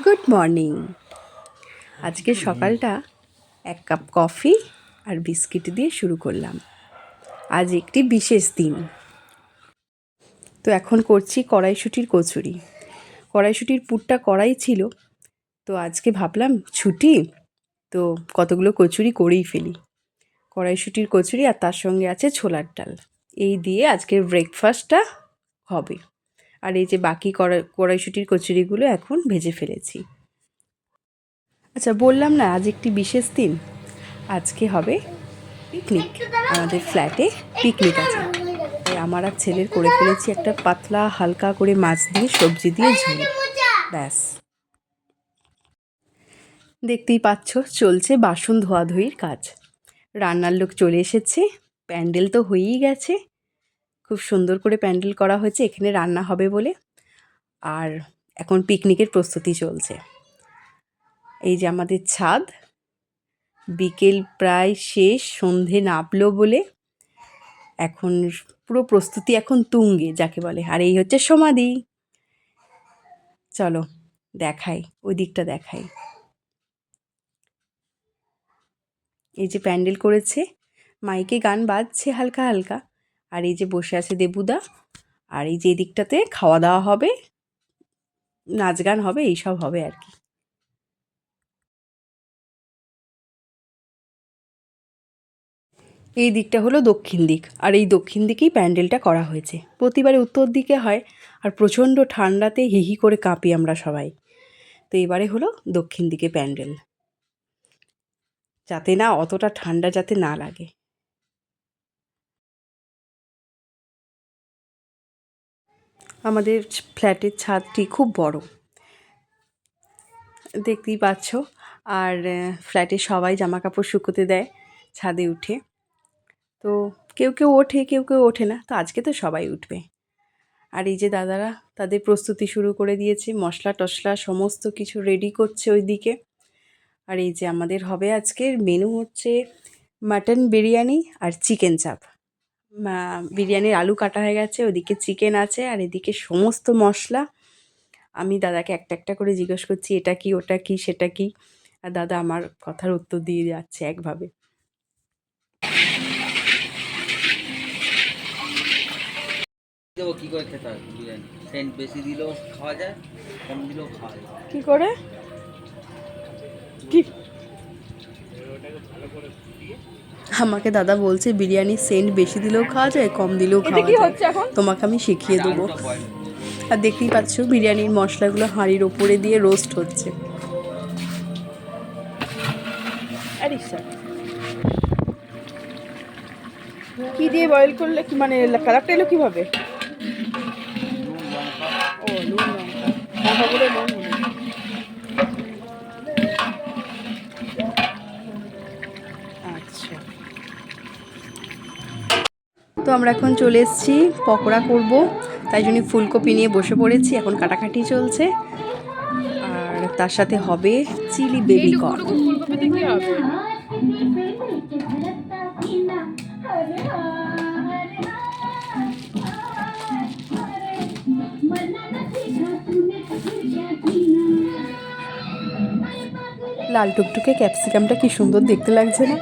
Good morning. আজকে সকালটা এক কাপ কফি আর বিস্কিট দিয়ে শুরু করলাম। আজ একটি বিশেষ দিন। তো এখন করছি কড়াইশুঁটির কচুরি। কড়াইশুঁটির পুরটা কড়াই ছিল, তো আজকে ভাবলাম ছুটি, তো কতগুলো কচুরি করেই ফেলি। কড়াইশুঁটির কচুরি আর তার সঙ্গে আছে ছোলার ডাল, এই দিয়ে আজকের ব্রেকফাস্টটা হবে। আর এই যে বাকি কড়াইশুঁটির কচুরিগুলো এখন ভেজে ফেলেছি। আচ্ছা, বললাম না আজ একটি বিশেষ দিন। আজকে হবে পিকনিক। আমাদের ফ্ল্যাটে পিকনিক আছে, তাই আমার আর ছেলের করে ফেলেছি একটা পাতলা হালকা করে মাছ দিয়ে সবজি দিয়ে ঝোল। ব্যাস, দেখতেই পাচ্ছ চলছে বাসন ধোয়াধুয়ির কাজ। রান্নার লোক চলে এসেছে, প্যান্ডেল তো হয়েই গেছে, খুব সুন্দর করে প্যান্ডেল করা হয়েছে এখানে রান্না হবে বলে। আর এখন পিকনিকের প্রস্তুতি চলছে। এই যে আমাদের ছাদ, বিকেল প্রায় শেষ, সন্ধে নামলো বলে এখন পুরো প্রস্তুতি এখন তুঙ্গে যাকে বলে। আর এই হচ্ছে সমাধি। চলো দেখাই, ওই দিকটা দেখাই। এই যে প্যান্ডেল করেছে, মাইকে গান বাজছে হালকা হালকা। আর এই যে বসে আছে দেবুদা। আর এই যে দিকটাতে খাওয়া দাওয়া হবে, নাচ গান হবে, এইসব হবে আর কি। এই দিকটা হলো দক্ষিণ দিক, আর এই দক্ষিণ দিকেই প্যান্ডেলটা করা হয়েছে। প্রতিবারে উত্তর দিকে হয়, আর প্রচণ্ড ঠান্ডাতে হিহি করে কাঁপি আমরা সবাই। তো এবারে হলো দক্ষিণ দিকে প্যান্ডেল, যাতে না অতটা ঠান্ডা যাতে না লাগে। আমাদের ফ্ল্যাটের ছাদটি খুব বড়, দেখতেই পাচ্ছ। আর ফ্ল্যাটে সবাই জামা কাপড় শুকোতে দেয় ছাদে উঠে। তো কেউ কেউ ওঠে, কেউ কেউ ওঠে না, তো আজকে তো সবাই উঠবে। আর এই যে দাদারা তাদের প্রস্তুতি শুরু করে দিয়েছে, মশলা টশলা সমস্ত কিছু রেডি করছে ওই দিকে। আর এই যে আমাদের হবে আজকের মেনু হচ্ছে মাটন বিরিয়ানি আর চিকেন চাপ। বিরিয়ানির আলু কাটা হয়ে গেছে, ওদিকে চিকেন আছে, আর এদিকে সমস্ত মশলা। আমি দাদাকে একটা একটা করে জিজ্ঞেস করছি এটা কি, ওটা কি, সেটা কি, আর দাদা আমার কথার উত্তর দিয়ে যাচ্ছে একভাবে। দেবো কি করে খেতে হয় বিরিয়ানি? সেন্ট বেশি দিলেও খাওয়া যায়, কম দিলেও খাওয়া যায়। কি করে কি আমাকে দাদা বলছে বিরিয়ানি সেন্ট বেশি দিলেও খাওয়া যায়, কম দিলেও খাওয়া যায়। তোমাকে আমি শিখিয়ে দেবো। আলুটা বয়েল আর দেখতেই পাচ্ছ বিরিয়ানির মশলাগুলো হাঁড়ির ওপরে দিয়ে রোস্ট হচ্ছে। কি দিয়ে বয়েল করলে কি মানে কালারটা এলো কিভাবে? নুন লঙ্কা ও নুন লঙ্কা, লঙ্কাগুলো নুন মনে হয়। আচ্ছা, তো আমরা এখন চলে এসেছি পকোড়া করব, তাই জন্য ফুলকপি নিয়ে বসে পড়েছি, এখন কাটাকাটি চলছে। আর তার সাথে হবে চিলি বেবি কর্ন। ফুলকপিতে কি হবে? লাল টুকটুকে ক্যাপসিকামটা কি সুন্দর দেখতে লাগছে না?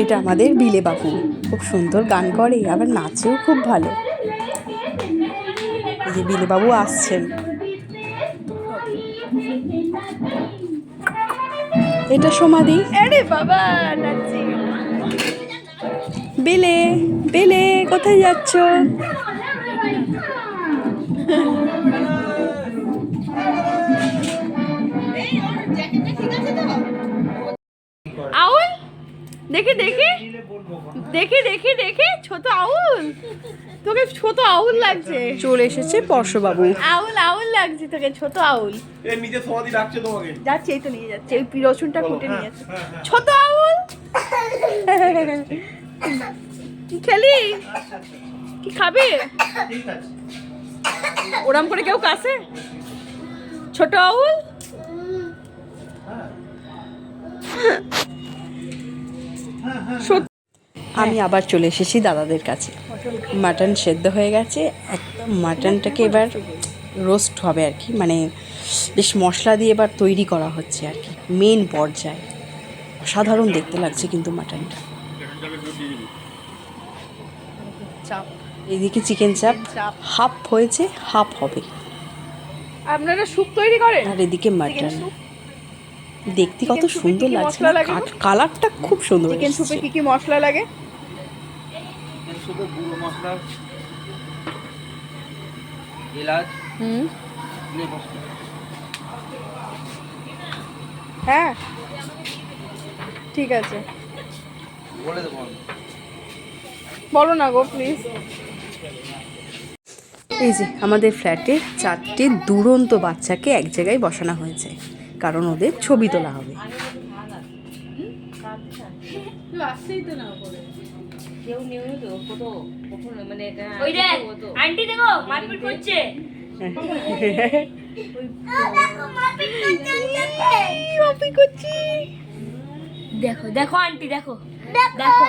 এটা আমাদের বিলে বাবু, খুব সুন্দর গান করে, আবার নাচেও খুব ভালো। এই যে বিলে বাবু আসছেন। এটা সমাধি। আরে বাবা নাচি। বেলে বেলে কোথায় যাচ্ছ? আউল দেখে দেখে দেখে দেখে দেখে ছোট আউল, তোকে ছোট আউল লাগছে। চলে এসেছে পর্শবাবু। আউল আউল লাগছে তোকে, ছোট আউল। এই নিজে সমাধি ডাকছে তোমাকে। যাচ্ছে, এই তো নিয়ে যাচ্ছে, ওই রসুনটা কুটে নিয়ে যাচ্ছে। ছোট আউল কি খেলি, কি খাবি? ওরম করে কেউ কাছে ছোট আউল। সত্যি আমি আবার চলে এসেছি দাদাদের কাছে। মাটন সেদ্ধ হয়ে গেছে, একদম মাটনটাকে এবার রোস্ট হবে আর কি, মানে বেশ মশলা দিয়ে এবার তৈরি করা হচ্ছে আর কি, মেন পর্যায়ে। অসাধারণ দেখতে লাগছে কিন্তু মাটনটা। চাপ। এইদিকে চিকেন চাপ চাপ। হাফ হয়েছে, হাফ হবে। আপনারা স্যুপ তৈরি করেন? আর এদিকে মাটন স্যুপ? দেখতে কত চিকেন স্যুপে সুন্দর কি কি লাগছে, মশলা লাগে গো? কালারটা খুব সুন্দর চিকেন স্যুপে এসেছে। কি কি মশলা লাগে? চিকেন শুধু গুঁড়ো মশলা, এলাচ, ধনে পাতা। হ্যাঁ ঠিক আছে, বলে দেবো আমি। বলো না গো প্লিজ। এই যে আমাদের ফ্ল্যাটে 4টে দুরন্ত বাচ্চাকে এক জায়গায় বসানো হয়েছে, কারণ ওদের ছবি তোলা হবে। আন্টি দেখো মারপিট করছে। দেখো দেখো আন্টি দেখো দেখো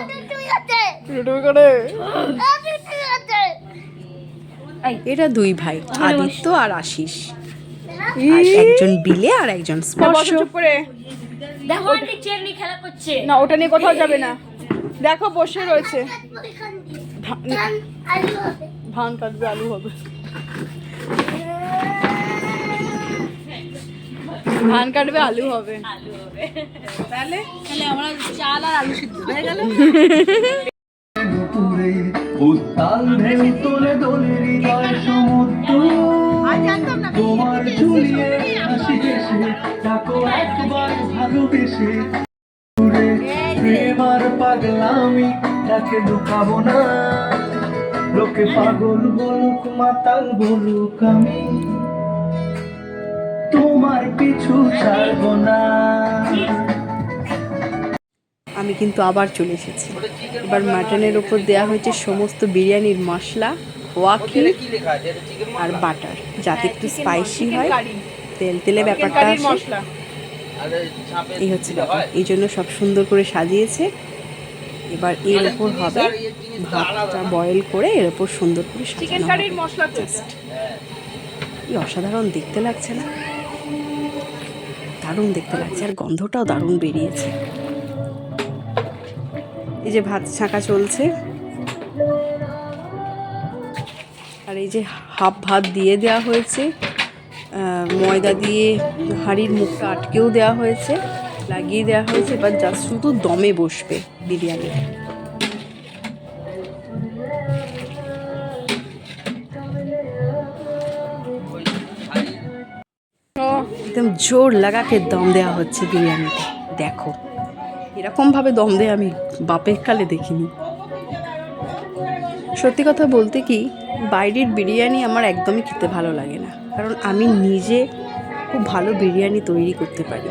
এরা দুই ভাই, আদিত্য আর আশিস। আর একজন বিলে আর একজন স্পর্শ। বসো চুপ করে। দেখো আন্টি চেয়ার নিয়ে খেলা করছে। না ওটা নিয়ে কোথাও যাবে না, দেখো বসে রয়েছে। ধান কাটবে, আলু হবে। ধান কাটবে, আলু হবে। তাহলে আমরা চাল আর আলু সিদ্ধ হয়ে গেল। উত্তাল ঢেউ তোলে দোলে হৃদয় সমুদ্র, তোমার ঝুলিয়ে হাসি হেসে তাকো একবার ভালোবেসে দূরে প্রেম আর পাগলামি তাকে লুকাবো না, লোকে পাগল বলুক মাতাল বলুক আমি তোমার পিছু ছাড়বো না। আমি কিন্তু আবার চলে এসেছি। এবার মাটনের ওপর দেওয়া হয়েছে সমস্ত বিরিয়ানির মশলা, ওয়াকিল কি লেখা আছে? এটা চিকেন আর মশলা বাটার, যাতে একটু স্পাইসি হয়, কারি। তেল তেলে ব্যাপারটা কারির আসে। মশলা। আর চাপে এই হচ্ছে দিতে ব্যাপার, হয়। এই জন্য সব সুন্দর করে সাজিয়েছে। এবার এর ওপর হবে ভাতটা বয়েল করে, এর ওপর সুন্দর করে চিকেন সাজানো কারির হবে। মশলা তো এটা। কি অসাধারণ দেখতে লাগছে না? দারুণ দেখতে লাগছে, আর গন্ধটাও দারুণ বেরিয়েছে। এই যে ভাত ছাঁকা চলছে, আর এই যে হাফ ভাত দিয়ে দেওয়া হয়েছে, ময়দা দিয়ে হাঁড়ির মুখটা আটকেও দেওয়া হয়েছে, লাগিয়ে দেওয়া হয়েছে। এবার জাস্ট শুধু দমে বসবে বিরিয়ানি। একদম জোর লাগাকে দম দেওয়া হচ্ছে বিরিয়ানিতে। দেখো এরকমভাবে দম দেয় আমি বাপের কালে দেখিনি। সত্যি কথা বলতে কি, বাইরের বিরিয়ানি আমার একদমই খেতে ভালো লাগে না, কারণ আমি নিজে খুব ভালো বিরিয়ানি তৈরি করতে পারি,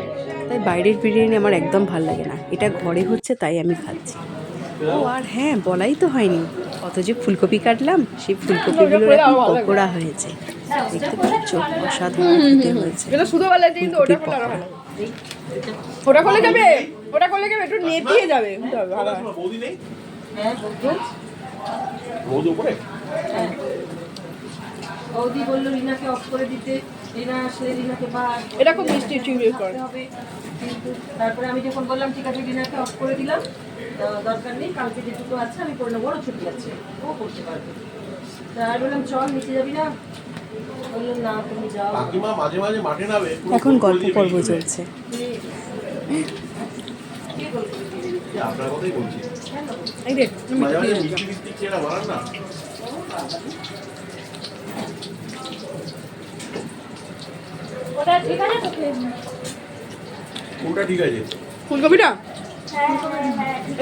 তাই বাইরের বিরিয়ানি আমার একদম ভালো লাগে না। এটা ঘরে হচ্ছে তাই আমি খাচ্ছি। ও আর হ্যাঁ, বলাই তো হয়নি, কত যে ফুলকপি কাটলাম, সেই ফুলকপিগুলোর এখন পকোড়া হয়েছে, দেখতে পাচ্ছ, অসাধারণ খেতে হয়েছে। এটা শুধু বলে কিন্তু ওটা করলে আরো ভালো। ওটা করলে যাবে, ওটা করলে যাবে, একটু নেতিয়ে যাবে। ভালো হয়। বৌদি নেই? বৌদি উপরে? বৌদি বললো রিনাকে অফ করে দিতে, রিনা আসলে রিনাকে বার এটা খুব মিষ্টি চিংড়ি করে। হবে। কিন্তু তারপরে আমি যখন বললাম ঠিক আছে রিনাকে অফ করে দিলাম, দরকার নেই, কালকে যেটুকু আছে আমি করে নেবো, বড় ছুটি আছে ও করতে পারবে। তাই বললাম চল নিচে যাবি না, বললো না তুমি যাও। কাকিমা মাঝে মাঝে মাঠে নামে, পুরো এখন ফুল গল্প দিয়ে পর্ব বেরিয়ে যায়। চলছে। আপনার কথাই বলছি, এই দেখ মাঝে মাঝে মিষ্টি মিষ্টি চেনা বানান না। ওটা ঠিক আছে তো? কোনটা ঠিক আছে? ফুলকপিটা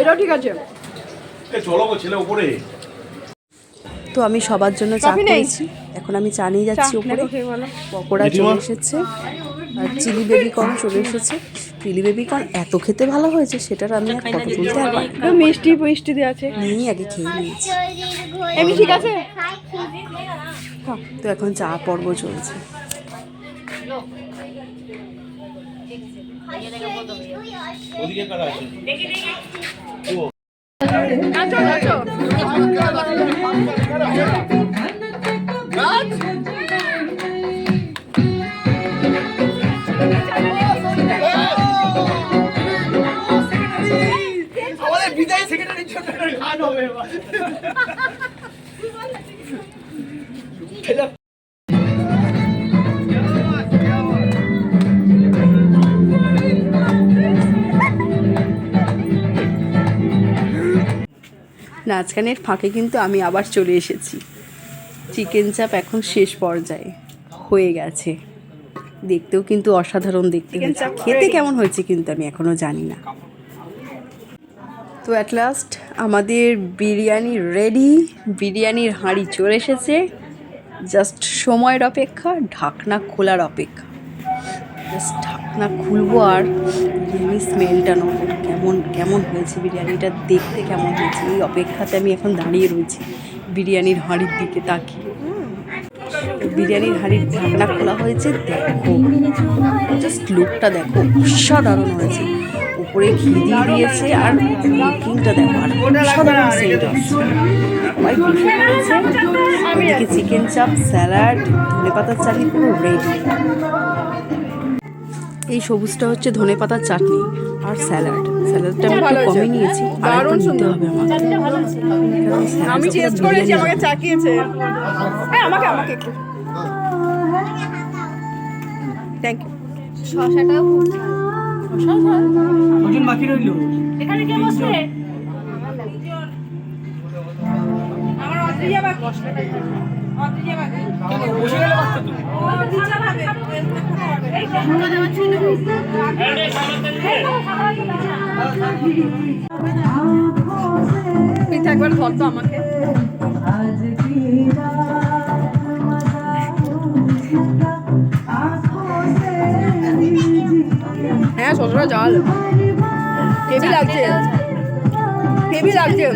এটাও ঠিক আছে। এ চলো গো ছেলে উপরে। তো আমি সবার জন্য চা কফি নেই? করেছি, এখন আমি চা নিয়ে যাচ্ছি চা, উপরে। দেখো খেয়ে বলো। পকোড়া চলে এসেছে, আর চিলি বেবিকর্ন চলে এসেছে। চিলি বেবিকর্ন এত খেতে ভালো হয়েছে, সেটার আমি আর ফটো তুলতে আর পারি না। একটু মিষ্টি মিষ্টি দিয়ে আছে। নিয়েই আগে খেয়ে নিয়েছি। এমনি ঠিক আছে। তো এখন চা পর্ব চলছে। ওদিকে কারা আছে নাচো নাচো আমাদের বিদায় সেক্রেটারির জন্য গান হবে এবার নাচ গানের ফাঁকে কিন্তু আমি আবার চলে এসেছি। চিকেন চাপ এখন শেষ পর্যায়ে হয়ে গেছে, দেখতেও কিন্তু অসাধারণ দেখতে হয়েছে, খেতে কেমন হয়েছে কিন্তু আমি এখনও জানি না। তো অ্যাট লাস্ট আমাদের বিরিয়ানি রেডি, বিরিয়ানির হাঁড়ি চলে এসেছে, জাস্ট সময়ের অপেক্ষা, ঢাকনা খোলার অপেক্ষা। জাস্ট ঢাকনা খুলবো আর বিরিয়ানির স্মেলটা নেবো, কেমন কেমন হয়েছে বিরিয়ানিটা, দেখতে কেমন হয়েছে, এই অপেক্ষাতে আমি এখন দাঁড়িয়ে রয়েছি বিরিয়ানির হাঁড়ির দিকে তাকিয়ে। বিরিয়ানির হাঁড়ির ঢাকনা খোলা হয়েছে, দেখো জাস্ট লুকটা দেখো, অসাধারণ হয়েছে। উপরে ঘি দিয়ে দিয়েছে আর কুকিংটা দেখো, আর অসাধারণ সেন্ট আসছে, সবাই বসে পড়েছে। ওদিকে চিকেন চাপ, স্যালাড, ধনেপাতার চাটনি পুরো রেডি। এই সবুজটা হচ্ছে ধনেপাতার চাটনি আর স্যালাডটা আমি একটু কমে নিয়েছি, আর একটু নিতে হবে আমাকে। আমি টেস্ট করেছি, আমাকে চাকিয়েছে। হ্যাঁ আমাকে আমাকে একটু থ্যাংক ইউ। শসাটাও কজন বাকি রইল এখানে কে বসবে? আমার অদ্রিজা বাকি। অদ্রিজা বাকি কেন বসে গেলে বাচ্চা তো অদ্রিজা ভাবে এই কেমন দেওয়া ছিল পিঠা একবার ধর তো আমাকে। হ্যাঁ শসাটা জাল, হেভি লাগছে, হেভি লাগছে।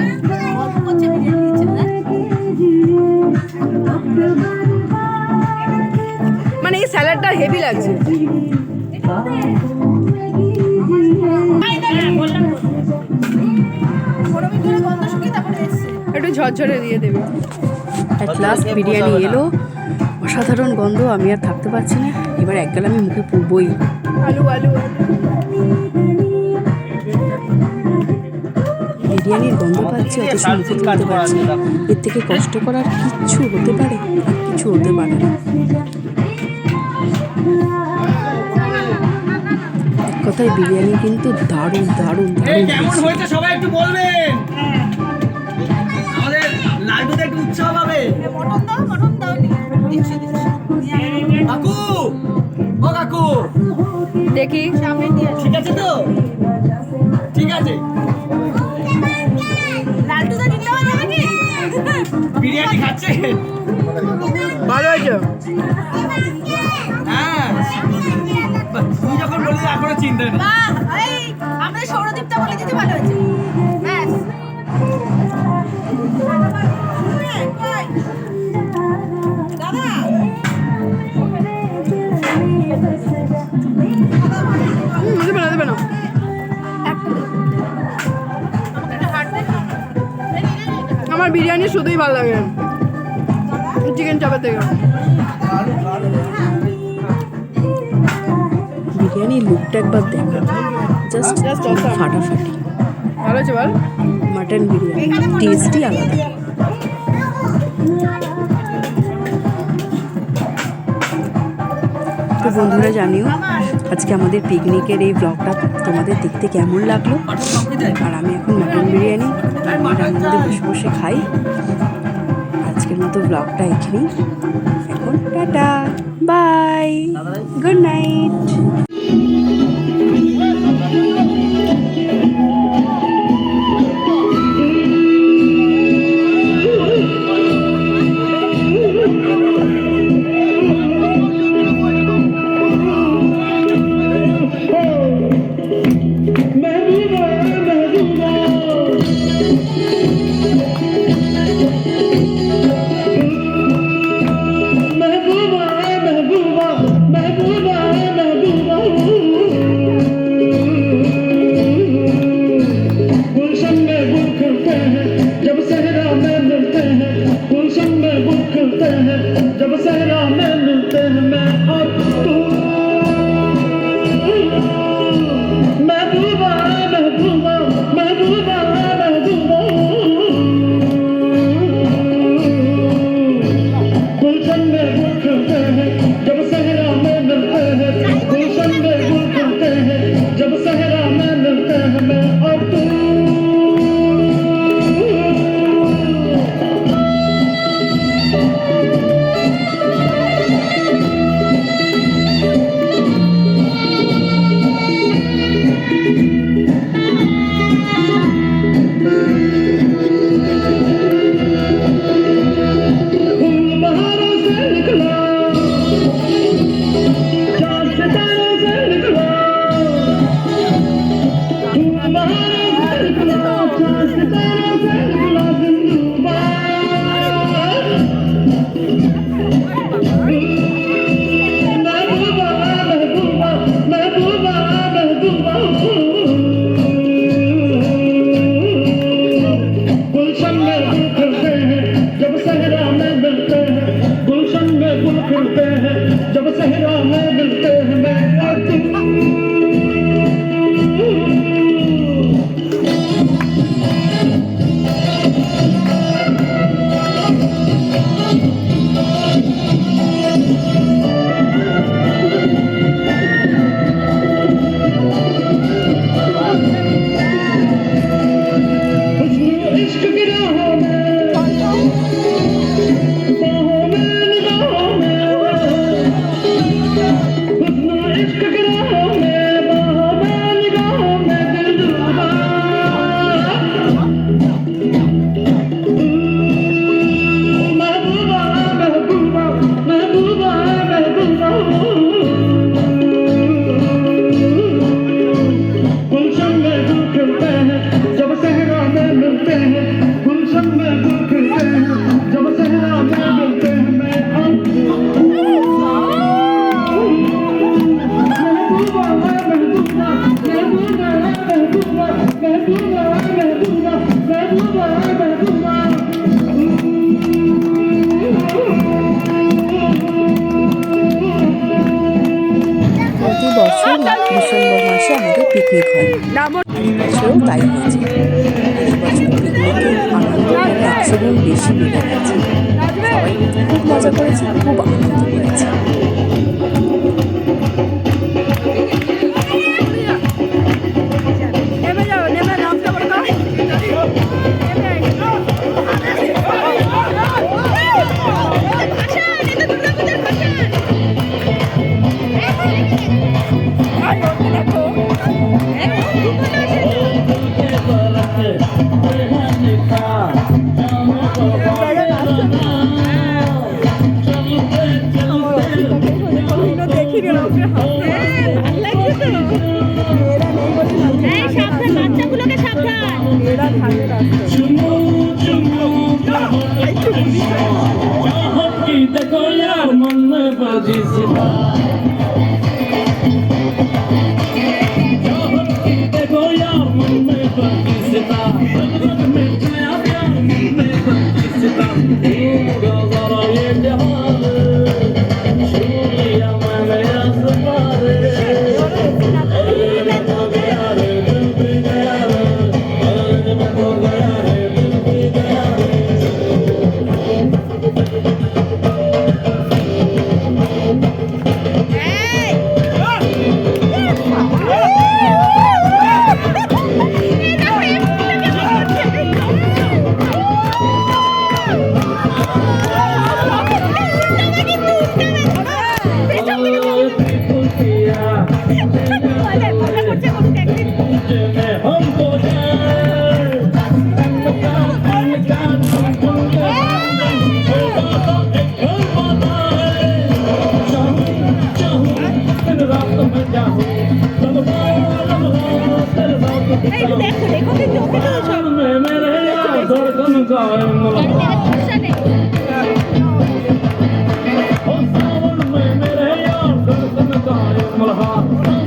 মানে এই স্যালাডটা হেভি লাগছে। একটু ঝরঝরে দিয়ে দেবে। অ্যাট লাস্ট বিরিয়ানি এলো, অসাধারণ গন্ধ, আমি আর থাকতে পারছি না, এবার এক গাল আমি মুখে পুরবই। আলু আলু বিরিয়ানির গন্ধ পাচ্ছি, অথচ মুখে তুলতে পারছি না। এর থেকে কষ্ট করার কিচ্ছু হতে পারে? আর কিছু হতে পারে না। এক কথায় বিরিয়ানি কিন্তু দারুণ দারুণ দারুণ কেমন হয়েছে। হয়েছে সবাই একটু বলবেন, আমাদের লাড্ডুতে একটু উৎসাহ পাবে। কাকু, ও কাকু দেখি ঠিক আছে তো? ঠিক আছে, বিরিয়ানি খাচ্ছে? ভালো হয়েছে। হ্যাঁ তুই যখন বললি এখনো চিন্তা নেই। আমরা সৌরদীপটা বলে দিতে ভালো হয়েছে। ব্যাস দাদা দেবে না আমার বিরিয়ানি শুধুই ভালো লাগে চিকেন চাপের থেকে। বিরিয়ানির লুকটা একবার দেখা, জাস্ট ফাটাফাটি। ভালো হয়েছে বল। মাটন বিরিয়ানি টেস্টই আলাদা। তো বন্ধুরা জানিও আজকে আমাদের পিকনিকের এই ব্লগটা তোমাদের দেখতে কেমন লাগলো। আর আমি এখন মাটন বিরিয়ানি রান্নার মধ্যে বসে বসে খাই। আজকের মতো ব্লগটা এখানেই, এখন টাটা বাই, গুড নাইট। প্রতি বছর ডিসেম্বর মাসে আমাদের পিকনিক হয়, এবছরও তাই হয়েছে। এই বছর পিকনিকের আনন্দ একশো গুণ বেশি বেড়ে গেছে। সবাই খুব মজা করেছে, খুব আনন্দ করেছে। मेरे यार